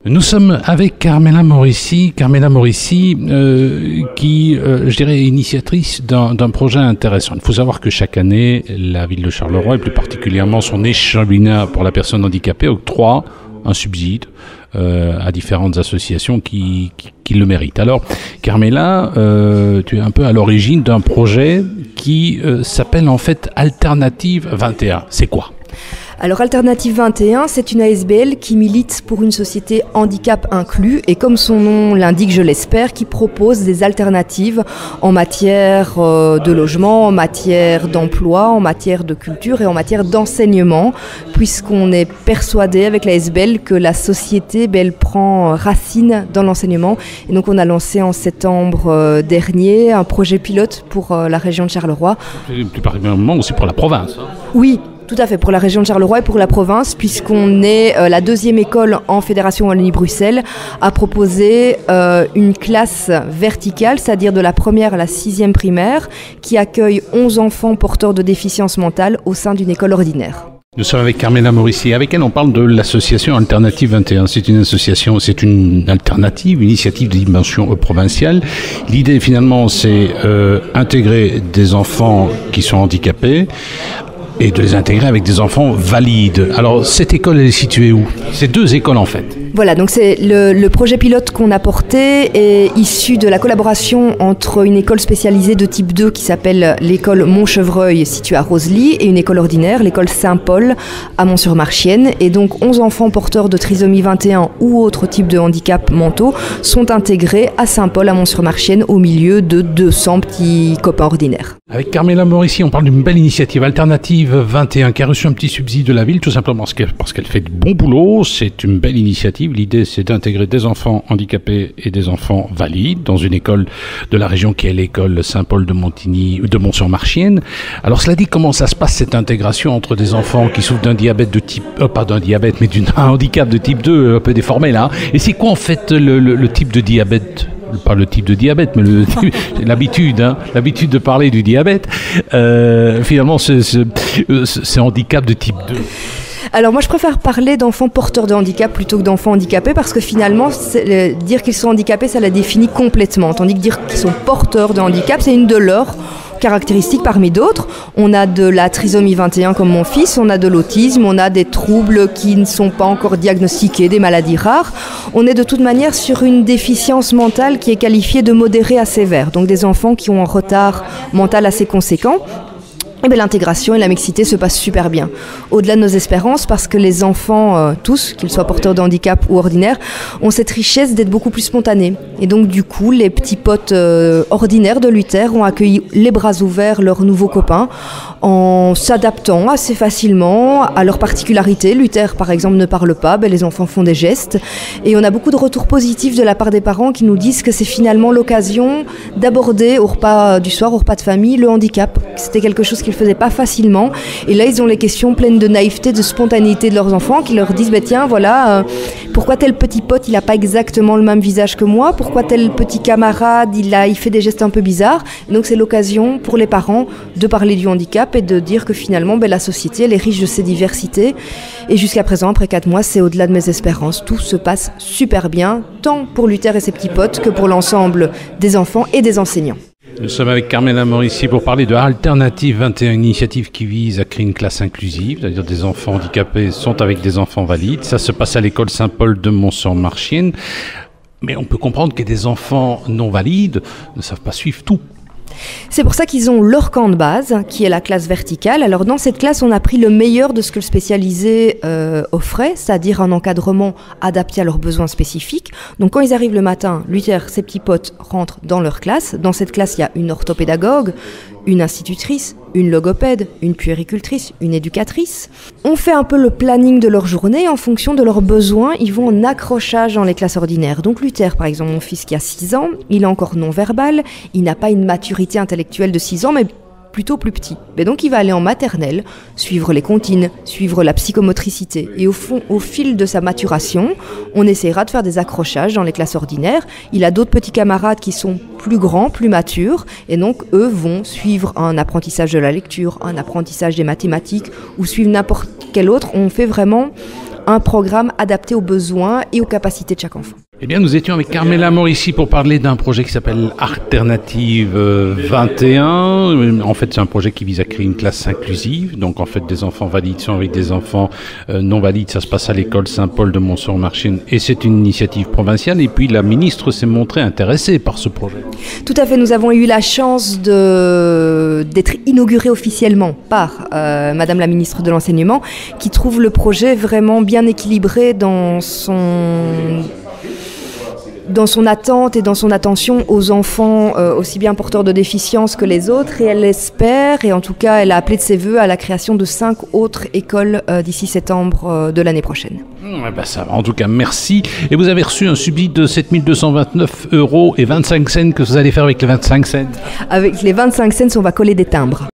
Nous sommes avec Carmela Morici, qui, je dirais, est initiatrice d'un projet intéressant. Il faut savoir que chaque année, la ville de Charleroi, et plus particulièrement son échelonat pour la personne handicapée, octroie un subside à différentes associations qui le méritent. Alors, Carmela, tu es un peu à l'origine d'un projet qui s'appelle en fait Alternative 21. C'est quoi ? Alors Alternative 21, c'est une ASBL qui milite pour une société handicap inclus et comme son nom l'indique, je l'espère, qui propose des alternatives en matière de logement, en matière d'emploi, en matière de culture et en matière d'enseignement, puisqu'on est persuadé avec l'ASBL que la société, elle prend racine dans l'enseignement. Et donc on a lancé en septembre dernier un projet pilote pour la région de Charleroi. Plus particulièrement aussi pour la province. Oui. Tout à fait, pour la région de Charleroi et pour la province, puisqu'on est la deuxième école en Fédération Wallonie-Bruxelles à proposer une classe verticale, c'est-à-dire de la première à la sixième primaire, qui accueille 11 enfants porteurs de déficience mentale au sein d'une école ordinaire. Nous sommes avec Carmela Morici. Avec elle, on parle de l'association Alternative 21. C'est une association, c'est une alternative, une initiative de dimension provinciale. L'idée, finalement, c'est intégrer des enfants qui sont handicapés et de les intégrer avec des enfants valides. Alors, cette école, elle est située où ? C'est deux écoles, en fait. Voilà, donc c'est le projet pilote qu'on a porté est issu de la collaboration entre une école spécialisée de type 2 qui s'appelle l'école Montchevreuil située à Rosely et une école ordinaire, l'école Saint-Paul à Mont-sur-Marchienne. Et donc 11 enfants porteurs de trisomie 21 ou autres types de handicap mentaux sont intégrés à Saint-Paul à Mont-sur-Marchienne au milieu de 200 petits copains ordinaires. Avec Carmela Morici, on parle d'une belle initiative Alternative 21 qui a reçu un petit subside de la ville, tout simplement parce qu'elle fait de bon boulot. C'est une belle initiative. L'idée, c'est d'intégrer des enfants handicapés et des enfants valides dans une école de la région qui est l'école Saint-Paul de Montigny, de Mont-sur-Marchienne. Alors, cela dit, comment ça se passe, cette intégration entre des enfants qui souffrent d'un diabète de type, pas d'un diabète, mais d'un handicap de type 2, un peu déformé là. Et c'est quoi, en fait, le type de diabète ? Pas le type de diabète, mais l'habitude de parler du diabète. Finalement, c'est handicap de type 2. Alors moi je préfère parler d'enfants porteurs de handicap plutôt que d'enfants handicapés parce que finalement dire qu'ils sont handicapés ça la définit complètement, tandis que dire qu'ils sont porteurs de handicap c'est une de leurs caractéristiques parmi d'autres. On a de la trisomie 21 comme mon fils, on a de l'autisme, on a des troubles qui ne sont pas encore diagnostiqués, des maladies rares. On est de toute manière sur une déficience mentale qui est qualifiée de modérée à sévère, donc des enfants qui ont un retard mental assez conséquent. Eh bien, l'intégration et la mixité se passent super bien. Au-delà de nos espérances, parce que les enfants, tous, qu'ils soient porteurs de handicap ou ordinaires, ont cette richesse d'être beaucoup plus spontanés. Et donc, du coup, les petits potes ordinaires de Luther ont accueilli les bras ouverts leurs nouveaux copains en s'adaptant assez facilement à leurs particularités. Luther, par exemple, ne parle pas, ben, les enfants font des gestes. Et on a beaucoup de retours positifs de la part des parents qui nous disent que c'est finalement l'occasion d'aborder au repas du soir, au repas de famille, le handicap. C'était quelque chose qu'ils ne faisaient pas facilement. Et là, ils ont les questions pleines de naïveté, de spontanéité de leurs enfants qui leur disent bah, tiens, voilà, pourquoi tel petit pote, il n'a pas exactement le même visage que moi ? Pourquoi tel petit camarade, il fait des gestes un peu bizarres ? Et donc, c'est l'occasion pour les parents de parler du handicap et de dire que finalement, la société, elle est riche de ses diversités. Et jusqu'à présent, après 4 mois, c'est au-delà de mes espérances. Tout se passe super bien, tant pour Luther et ses petits potes que pour l'ensemble des enfants et des enseignants. Nous sommes avec Carmela Morici pour parler de Alternative 21, une initiative qui vise à créer une classe inclusive, c'est-à-dire des enfants handicapés sont avec des enfants valides. Ça se passe à l'école Saint-Paul de Mont-sur-Marchienne. Mais on peut comprendre que des enfants non valides ne savent pas suivre tout. C'est pour ça qu'ils ont leur camp de base, qui est la classe verticale. Alors dans cette classe, on a pris le meilleur de ce que le spécialisé offrait, c'est-à-dire un encadrement adapté à leurs besoins spécifiques. Donc quand ils arrivent le matin, Luther, ses petits potes rentrent dans leur classe. Dans cette classe, il y a une orthopédagogue, une institutrice, une logopède, une puéricultrice, une éducatrice. On fait un peu le planning de leur journée en fonction de leurs besoins. Ils vont en accrochage dans les classes ordinaires. Donc Luther, par exemple, mon fils qui a 6 ans, il est encore non-verbal, il n'a pas une maturité intellectuelle de 6 ans, mais plutôt plus petit. Mais donc il va aller en maternelle, suivre les comptines, suivre la psychomotricité. Et au fil de sa maturation, on essaiera de faire des accrochages dans les classes ordinaires. Il a d'autres petits camarades qui sont plus grands, plus matures, et donc eux vont suivre un apprentissage de la lecture, un apprentissage des mathématiques, ou suivre n'importe quel autre. On fait vraiment un programme adapté aux besoins et aux capacités de chaque enfant. Eh bien, nous étions avec Carmela Morissi pour parler d'un projet qui s'appelle Alternative 21. En fait, c'est un projet qui vise à créer une classe inclusive. Donc, en fait, des enfants valides sont avec des enfants non valides. Ça se passe à l'école Saint-Paul de Monceau-Marchines et c'est une initiative provinciale. Et puis, la ministre s'est montrée intéressée par ce projet. Tout à fait. Nous avons eu la chance d'être inauguré officiellement par Madame la ministre de l'Enseignement, qui trouve le projet vraiment bien équilibré dans son attente et dans son attention aux enfants aussi bien porteurs de déficience que les autres, et elle espère, et en tout cas elle a appelé de ses voeux à la création de 5 autres écoles d'ici septembre de l'année prochaine. Ça va, en tout cas merci. Et vous avez reçu un subside de 7 229 € et 25 cents. Que vous allez faire avec les 25 cents? Avec les 25 cents, on va coller des timbres.